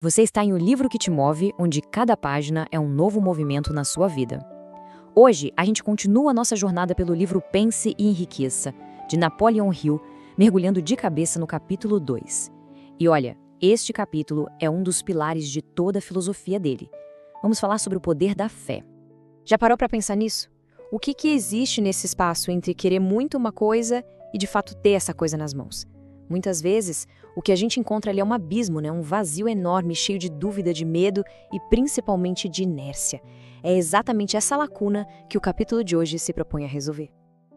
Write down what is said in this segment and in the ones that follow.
Você está em O Livro que Te Move, onde cada página é um novo movimento na sua vida. Hoje, a gente continua a nossa jornada pelo livro Pense e Enriqueça, de Napoleon Hill, mergulhando de cabeça no capítulo 2. E olha, este capítulo é um dos pilares de toda a filosofia dele. Vamos falar sobre o poder da fé. Já parou para pensar nisso? O que existe nesse espaço entre querer muito uma coisa e de fato ter essa coisa nas mãos? Muitas vezes, o que a gente encontra ali é um abismo, um vazio enorme, cheio de dúvida, de medo e principalmente de inércia. É exatamente essa lacuna que o capítulo de hoje se propõe a resolver.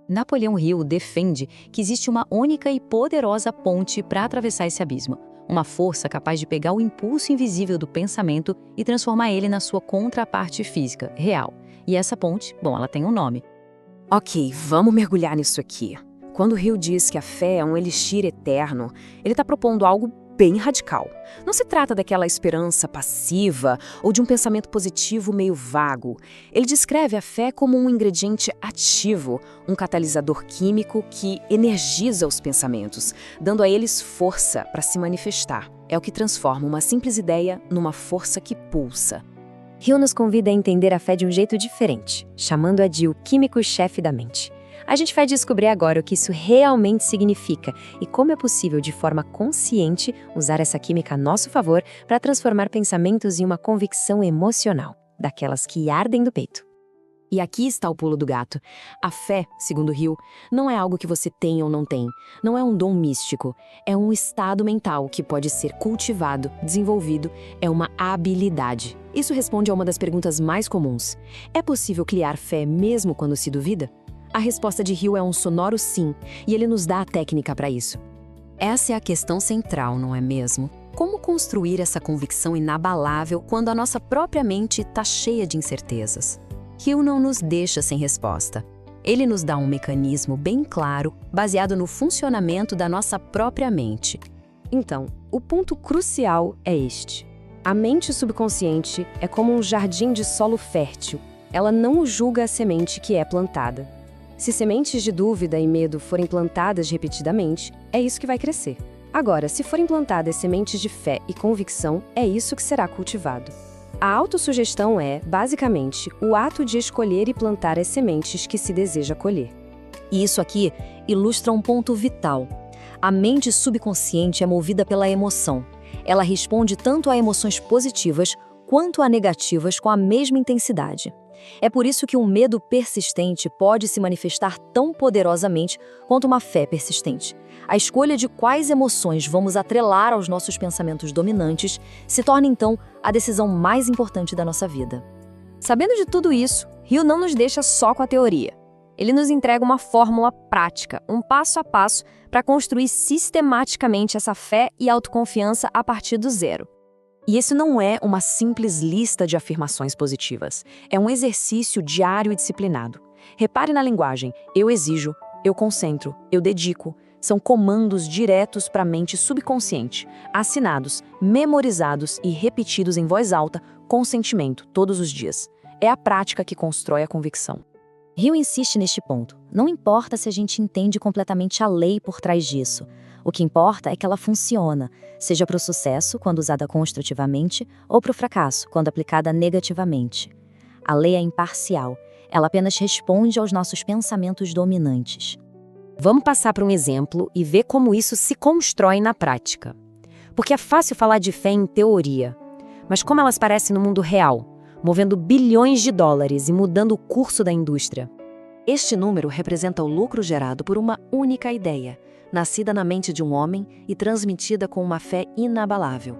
Napoleon Hill defende que existe uma única e poderosa ponte para atravessar esse abismo. Uma força capaz de pegar o impulso invisível do pensamento e transformar ele na sua contraparte física, real. E essa ponte, ela tem um nome. Ok, vamos mergulhar nisso aqui. Quando Hill diz que a fé é um elixir eterno, ele está propondo algo bem radical. Não se trata daquela esperança passiva ou de um pensamento positivo meio vago. Ele descreve a fé como um ingrediente ativo, um catalisador químico que energiza os pensamentos, dando a eles força para se manifestar. É o que transforma uma simples ideia numa força que pulsa. Hill nos convida a entender a fé de um jeito diferente, chamando-a de o químico-chefe da mente. A gente vai descobrir agora o que isso realmente significa e como é possível, de forma consciente, usar essa química a nosso favor para transformar pensamentos em uma convicção emocional, daquelas que ardem do peito. E aqui está o pulo do gato. A fé, segundo Hill, não é algo que você tem ou não tem. Não é um dom místico. É um estado mental que pode ser cultivado, desenvolvido. É uma habilidade. Isso responde a uma das perguntas mais comuns. É possível criar fé mesmo quando se duvida? A resposta de Hill é um sonoro sim, e ele nos dá a técnica para isso. Essa é a questão central, não é mesmo? Como construir essa convicção inabalável quando a nossa própria mente está cheia de incertezas? Hill não nos deixa sem resposta. Ele nos dá um mecanismo bem claro, baseado no funcionamento da nossa própria mente. Então, o ponto crucial é este. A mente subconsciente é como um jardim de solo fértil. Ela não julga a semente que é plantada. Se sementes de dúvida e medo forem plantadas repetidamente, é isso que vai crescer. Agora, se forem plantadas sementes de fé e convicção, é isso que será cultivado. A autossugestão é, basicamente, o ato de escolher e plantar as sementes que se deseja colher. E isso aqui ilustra um ponto vital. A mente subconsciente é movida pela emoção. Ela responde tanto a emoções positivas quanto a negativas com a mesma intensidade. É por isso que um medo persistente pode se manifestar tão poderosamente quanto uma fé persistente. A escolha de quais emoções vamos atrelar aos nossos pensamentos dominantes se torna, então, a decisão mais importante da nossa vida. Sabendo de tudo isso, Hill não nos deixa só com a teoria. Ele nos entrega uma fórmula prática, um passo a passo, para construir sistematicamente essa fé e autoconfiança a partir do zero. E isso não é uma simples lista de afirmações positivas. É um exercício diário e disciplinado. Repare na linguagem. Eu exijo, eu concentro, eu dedico. São comandos diretos para a mente subconsciente, assinados, memorizados e repetidos em voz alta, com sentimento, todos os dias. É a prática que constrói a convicção. Hill insiste neste ponto. Não importa se a gente entende completamente a lei por trás disso. O que importa é que ela funciona, seja para o sucesso, quando usada construtivamente, ou para o fracasso, quando aplicada negativamente. A lei é imparcial. Ela apenas responde aos nossos pensamentos dominantes. Vamos passar para um exemplo e ver como isso se constrói na prática. Porque é fácil falar de fé em teoria, mas como elas parecem no mundo real, movendo bilhões de dólares e mudando o curso da indústria. Este número representa o lucro gerado por uma única ideia, nascida na mente de um homem e transmitida com uma fé inabalável.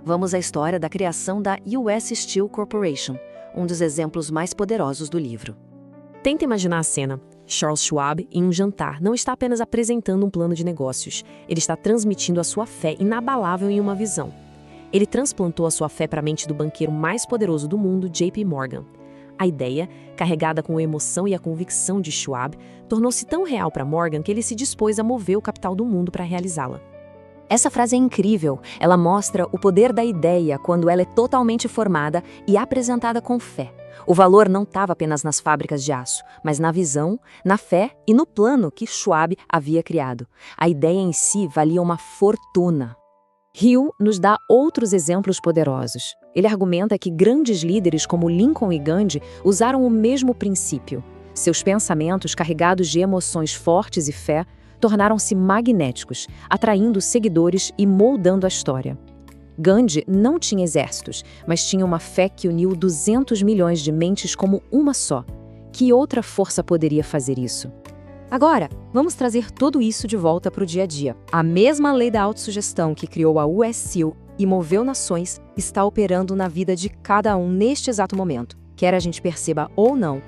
Vamos à história da criação da US Steel Corporation, um dos exemplos mais poderosos do livro. Tenta imaginar a cena. Charles Schwab, em um jantar, não está apenas apresentando um plano de negócios, ele está transmitindo a sua fé inabalável em uma visão. Ele transplantou a sua fé para a mente do banqueiro mais poderoso do mundo, JP Morgan. A ideia, carregada com a emoção e a convicção de Schwab, tornou-se tão real para Morgan que ele se dispôs a mover o capital do mundo para realizá-la. Essa frase é incrível. Ela mostra o poder da ideia quando ela é totalmente formada e apresentada com fé. O valor não estava apenas nas fábricas de aço, mas na visão, na fé e no plano que Schwab havia criado. A ideia em si valia uma fortuna. Hill nos dá outros exemplos poderosos. Ele argumenta que grandes líderes como Lincoln e Gandhi usaram o mesmo princípio. Seus pensamentos, carregados de emoções fortes e fé, tornaram-se magnéticos, atraindo seguidores e moldando a história. Gandhi não tinha exércitos, mas tinha uma fé que uniu 200 milhões de mentes como uma só. Que outra força poderia fazer isso? Agora, vamos trazer tudo isso de volta para o dia a dia. A mesma lei da autossugestão que criou a US Steel e moveu nações está operando na vida de cada um neste exato momento, quer a gente perceba ou não.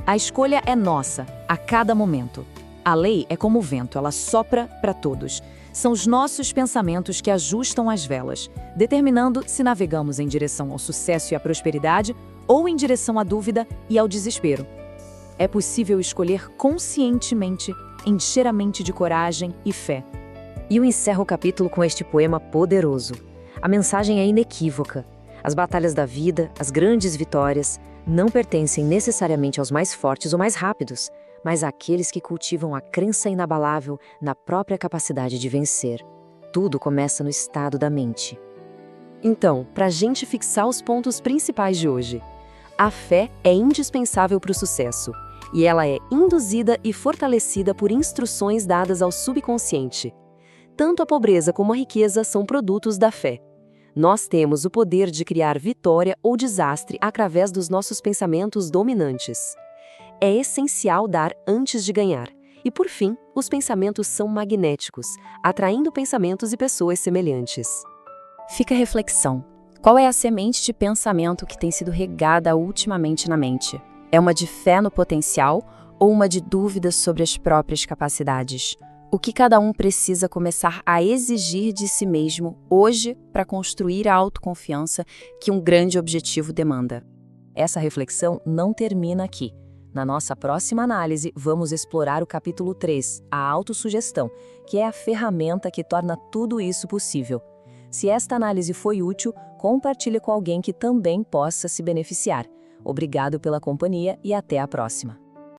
A escolha é nossa, a cada momento. A lei é como o vento, ela sopra para todos. São os nossos pensamentos que ajustam as velas, determinando se navegamos em direção ao sucesso e à prosperidade ou em direção à dúvida e ao desespero. É possível escolher conscientemente, encher a mente de coragem e fé. E eu encerro o capítulo com este poema poderoso. A mensagem é inequívoca. As batalhas da vida, as grandes vitórias, não pertencem necessariamente aos mais fortes ou mais rápidos, mas àqueles que cultivam a crença inabalável na própria capacidade de vencer. Tudo começa no estado da mente. Então, para a gente fixar os pontos principais de hoje, a fé é indispensável para o sucesso, e ela é induzida e fortalecida por instruções dadas ao subconsciente. Tanto a pobreza como a riqueza são produtos da fé. Nós temos o poder de criar vitória ou desastre através dos nossos pensamentos dominantes. É essencial dar antes de ganhar. E, por fim, os pensamentos são magnéticos, atraindo pensamentos e pessoas semelhantes. Fica a reflexão. Qual é a semente de pensamento que tem sido regada ultimamente na mente? É uma de fé no potencial ou uma de dúvidas sobre as próprias capacidades? O que cada um precisa começar a exigir de si mesmo hoje para construir a autoconfiança que um grande objetivo demanda? Essa reflexão não termina aqui. Na nossa próxima análise, vamos explorar o capítulo 3, a autossugestão, que é a ferramenta que torna tudo isso possível. Se esta análise foi útil, compartilhe com alguém que também possa se beneficiar. Obrigado pela companhia e até a próxima.